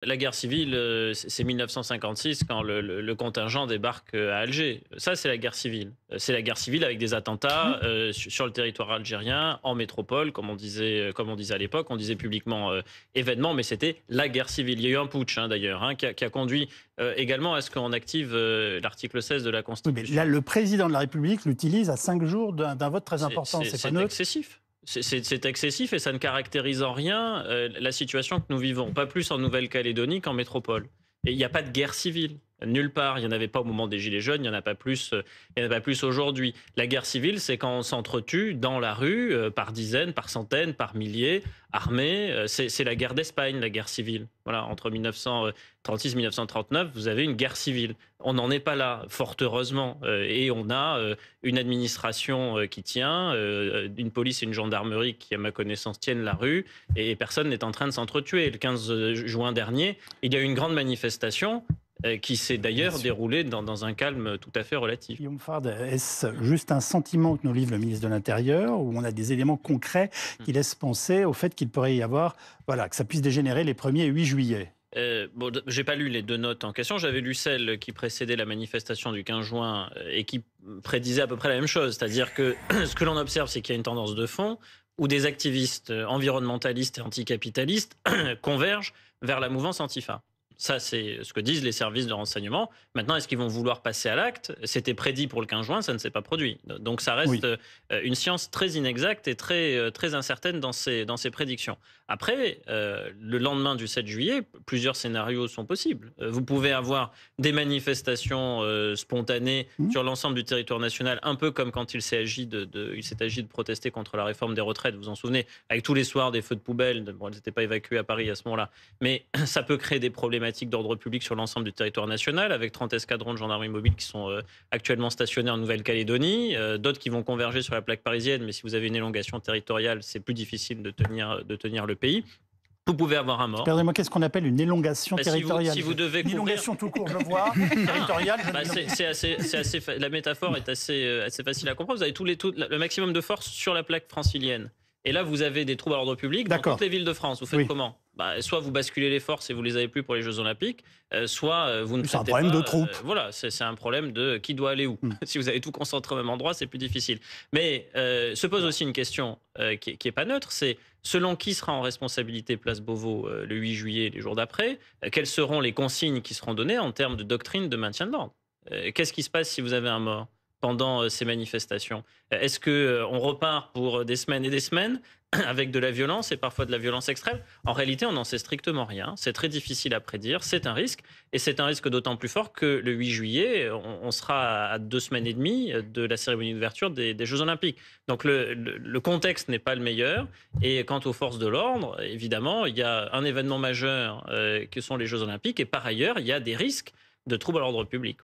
la guerre civile, c'est 1956 quand le contingent débarque à Alger. Ça, c'est la guerre civile. C'est la guerre civile avec des attentats sur le territoire algérien, en métropole, comme on disait à l'époque. On disait publiquement événement, mais c'était la guerre civile. Il y a eu un putsch, d'ailleurs, qui a conduit également à ce qu'on active l'article 16 de la Oui, mais Constitution. là, le président de la République l'utilise à 5 jours d'un vote très important. C'est pas neutre. Excessif. C'est excessif et ça ne caractérise en rien la situation que nous vivons, pas plus en Nouvelle-Calédonie qu'en métropole. Et il n'y a pas de guerre civile, nulle part. Il n'y en avait pas au moment des Gilets jaunes, il n'y en a pas plus, aujourd'hui. La guerre civile, c'est quand on s'entretue dans la rue, par dizaines, par centaines, par milliers, armés. C'est la guerre d'Espagne, la guerre civile. Voilà, entre 1936 et 1939, vous avez une guerre civile. On n'en est pas là, fort heureusement. Et on a une administration qui tient, une police et une gendarmerie qui, à ma connaissance, tiennent la rue. Et personne n'est en train de s'entretuer. Le 15 juin dernier, il y a eu une grande manifestation qui s'est d'ailleurs déroulée dans un calme tout à fait relatif. Guillaume Fard, est-ce juste un sentiment que nous livre le ministre de l'Intérieur, où on a des éléments concrets qui laissent penser au fait qu'il pourrait y avoir, que ça puisse dégénérer les 1er et 8 juillet? J'ai pas lu les deux notes en question. J'avais lu celle qui précédait la manifestation du 15 juin et qui prédisait à peu près la même chose. C'est-à-dire que ce que l'on observe, c'est qu'il y a une tendance de fond où des activistes environnementalistes et anticapitalistes convergent vers la mouvance Antifa. Ça, c'est ce que disent les services de renseignement. Maintenant, est-ce qu'ils vont vouloir passer à l'acte? C'était prédit pour le 15 juin, ça ne s'est pas produit. Donc ça reste une science très inexacte et très incertaine dans ses prédictions. Après, le lendemain du 7 juillet, plusieurs scénarios sont possibles. Vous pouvez avoir des manifestations spontanées sur l'ensemble du territoire national, un peu comme quand il s'est agi de protester contre la réforme des retraites, vous vous en souvenez, avec tous les soirs des feux de poubelle. Bon, elles n'étaient pas évacuées à Paris à ce moment-là. Mais ça peut créer des problématiques d'ordre public sur l'ensemble du territoire national, avec 30 escadrons de gendarmerie mobile qui sont actuellement stationnés en Nouvelle-Calédonie, d'autres qui vont converger sur la plaque parisienne, mais si vous avez une élongation territoriale, c'est plus difficile de tenir le pays. Vous pouvez avoir un mort. Pardonnez-moi, qu'est-ce qu'on appelle une élongation territoriale? Si vous devez une élongation tout court, je vois. Territoriale, la métaphore est assez facile à comprendre. Vous avez le maximum de force sur la plaque francilienne. Et là, vous avez des troubles à l'ordre public dans toutes les villes de France. Vous faites comment? Soit vous basculez les forces et vous les avez plus pour les Jeux Olympiques, soit vous ne traitez pas... C'est un problème de troupes. Voilà, c'est un problème de qui doit aller où. Si vous avez tout concentré au même endroit, c'est plus difficile. Mais se pose aussi une question qui est pas neutre, c'est selon qui sera en responsabilité place Beauvau le 8 juillet et les jours d'après, quelles seront les consignes qui seront données en termes de doctrine de maintien de l'ordre? Qu'est-ce qui se passe si vous avez un mort pendant ces manifestations? Est-ce qu'on repart pour des semaines et des semaines avec de la violence et parfois de la violence extrême? En réalité, on n'en sait strictement rien. C'est très difficile à prédire. C'est un risque. Et c'est un risque d'autant plus fort que le 8 juillet, on sera à 2 semaines et demie de la cérémonie d'ouverture des Jeux Olympiques. Donc le contexte n'est pas le meilleur. Et quant aux forces de l'ordre, évidemment, il y a un événement majeur que sont les Jeux Olympiques. Et par ailleurs, il y a des risques de troubles à l'ordre public.